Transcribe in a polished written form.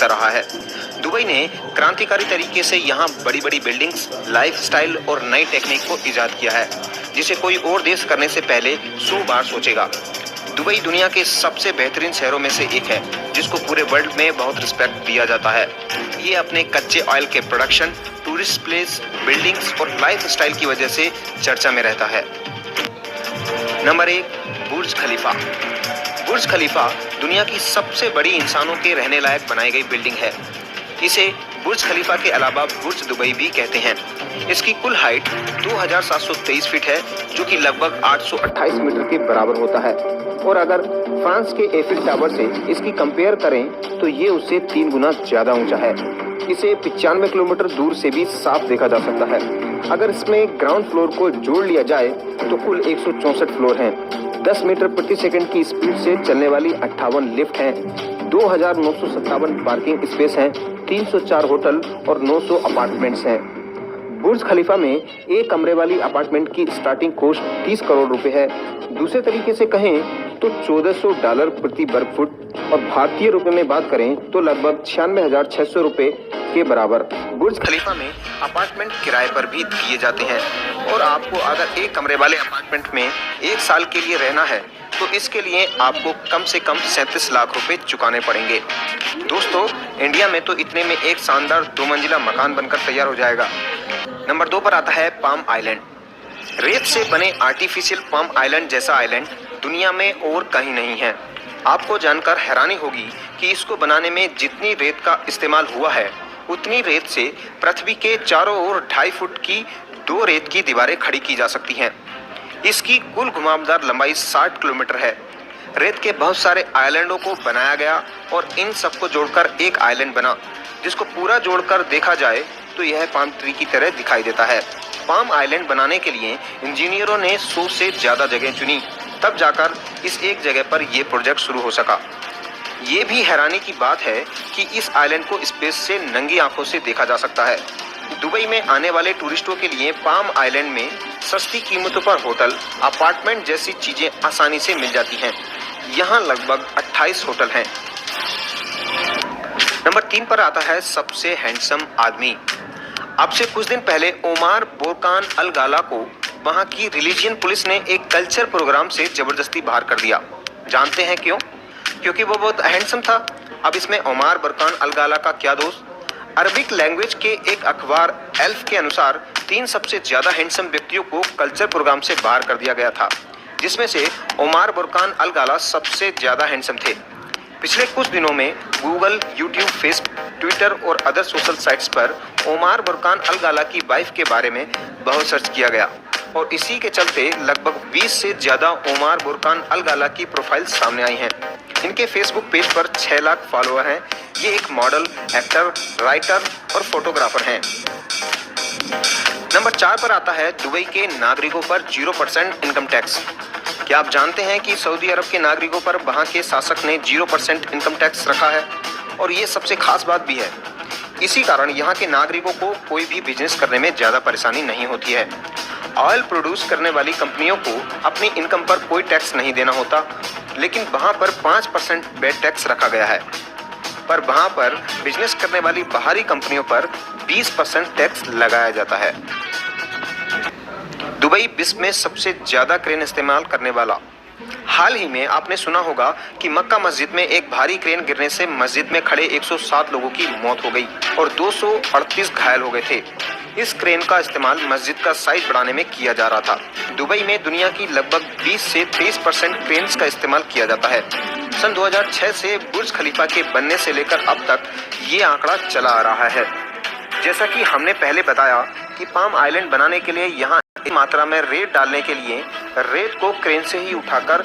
हिस्सा रहा है। दुबई ने क्रांतिकारी तरीके से यहाँ बड़ी बड़ी बिल्डिंग्स, लाइफस्टाइल और नई टेक्निक को इजाद किया है, जिसे कोई और देश करने से पहले 100 बार सोचेगा। दुबई दुनिया के सबसे बेहतरीन शहरों में से एक है, जिसको पूरे वर्ल्ड में बहुत रिस्पेक्ट दिया जाता है। ये अपने कच्चे ऑयल के प्रोडक्शन, टूरिस्ट प्लेस, बिल्डिंग्स और लाइफस्टाइल की वजह से चर्चा में रहता है। नंबर 1, बुर्ज खलीफा। बुर्ज खलीफा दुनिया की सबसे बड़ी इंसानों के रहने लायक बनाई गई बिल्डिंग है। इसे बुर्ज खलीफा के अलावा बुर्ज दुबई भी कहते हैं। इसकी कुल हाइट 2723 फीट है, जो कि लगभग 828 मीटर के बराबर होता है। और अगर फ्रांस के एफिल टावर से इसकी कंपेयर करें तो ये उससे 3 गुना ज्यादा ऊंचा है। इसे 95 किलोमीटर दूर से भी साफ देखा जा सकता है। अगर इसमें ग्राउंड फ्लोर को जोड़ लिया जाए तो कुल 164 फ्लोर हैं। 10 मीटर प्रति सेकंड की स्पीड से चलने वाली 58 लिफ्ट हैं, 2957 पार्किंग स्पेस हैं, 304 होटल और 900 अपार्टमेंट्स हैं। बुर्ज खलीफा में एक कमरे वाली अपार्टमेंट की स्टार्टिंग कॉस्ट 30 करोड़ रुपए है। दूसरे तरीके से कहें तो $1400 प्रति वर्ग फुट और भारतीय रुपए में बात करें तो लगभग 96,600 रुपए के बराबर। बुर्ज खलीफा में अपार्टमेंट किराए पर भी दिए जाते हैं और आपको अगर एक कमरे वाले अपार्टमेंट में 1 साल के लिए रहना है तो इसके लिए आपको कम से कम 37 लाख रुपए चुकाने पड़ेंगे। दोस्तों, इंडिया में तो इतने में एक शानदार 2 मंजिला मकान बनकर तैयार हो जाएगा। नंबर 2 पर आता है पाम आइलैंड। रेत से बने आर्टिफिशियल पाम आइलैंड जैसा आइलैंड दुनिया में और कहीं नहीं है। आपको जानकर हैरानी होगी कि इसको बनाने में जितनी रेत का इस्तेमाल हुआ है, उतनी रेत से पृथ्वी के चारों ओर 2.5 फुट की 2 रेत की दीवारें खड़ी की जा सकती हैं। इसकी कुल घुमावदार लंबाई 60 किलोमीटर है। रेत के बहुत सारे आइलैंडों को बनाया गया और इन सबको जोड़कर एक आइलैंड बना, जिसको पूरा जोड़कर देखा जाए तो यह पाम ट्री की तरह दिखाई देता है। पाम आइलैंड बनाने के लिए इंजीनियरों ने 100 से ज्यादा जगह चुनी, तब जाकर इस एक जगह पर यह प्रोजेक्ट शुरू हो सका। ये भी हैरानी की बात है कि इस आइलैंड को स्पेस से नंगी आंखों से देखा जा सकता है। दुबई में आने वाले टूरिस्टों के लिए पाम आइलैंड में सस्ती कीमतों पर होटल, अपार्टमेंट जैसी चीजें आसानी से मिल जाती हैं। यहाँ लगभग 28 होटल हैं। नंबर 3 पर आता है सबसे हैंडसम आदमी। अब से कुछ दिन पहले ओमार बोरकान अल गाला को वहां की रिलीजियन पुलिस ने एक कल्चर प्रोग्राम से जबरदस्ती बाहर कर दिया। जानते हैं क्यों? क्योंकि वो बहुत हैंडसम था। अब इसमें ओमार बोरकान अल गाला का क्या दोष? अरबिक लैंग्वेज के एक अखबार एल्फ के अनुसार 3 सबसे ज्यादा हैंडसम व्यक्तियों को कल्चर प्रोग्राम से बाहर कर दिया गया था, जिसमें से ओमार बोरकान अल गाला सबसे ज्यादा हैंडसम थे। पिछले कुछ दिनों में गूगल, यूट्यूब, फेसबुक, ट्विटर और अदर सोशल साइट्स पर ओमार बोरकान अल गाला की वाइफ के बारे में बहुत सर्च किया गया और इसी के चलते लगभग 20 से ज्यादा ओमार बोरकान अल गाला की प्रोफाइल सामने आई हैं। इनके फेसबुक पेज पर 6 लाख फॉलोअर हैं। ये एक मॉडल, एक्टर, राइटर और फोटोग्राफर हैं। नंबर 4 पर आता है दुबई के नागरिकों पर 0% इनकम टैक्स। क्या आप जानते हैं कि सऊदी अरब के नागरिकों पर वहां के शासक ने 0% इनकम टैक्स रखा है? और ये सबसे खास बात भी है। इसी कारण यहाँ के नागरिकों को कोई भी बिजनेस करने में ज्यादा परेशानी नहीं होती है। ऑयल प्रोड्यूस करने वाली कंपनियों को अपनी इनकम पर कोई टैक्स नहीं देना होता, लेकिन वहां पर 5% वेट टैक्स रखा गया है। पर वहां पर बिजनेस करने वाली बाहरी कंपनियों पर 20% टैक्स लगाया जाता है। दुबई विश्व में सबसे ज्यादा क्रेन इस्तेमाल करने वाला। हाल ही में आपने सुना होगा कि मक्का मस्जिद में एक भारी क्रेन गिरने से मस्जिद में खड़े 107 लोगों की मौत हो गई और 238 घायल हो गए थे। इस क्रेन का इस्तेमाल मस्जिद का साइज बढ़ाने में किया जा रहा था। दुबई में दुनिया की लगभग 20 से 23% क्रेन्स का इस्तेमाल किया जाता है। सन 2006 से बुर्ज खलीफा के बनने से लेकर अब तक ये आंकड़ा चला आ रहा है। जैसा कि हमने पहले बताया कि पाम आइलैंड बनाने के लिए यहाँ मात्रा में रेत डालने के लिए रेत को क्रेन से ही उठाकर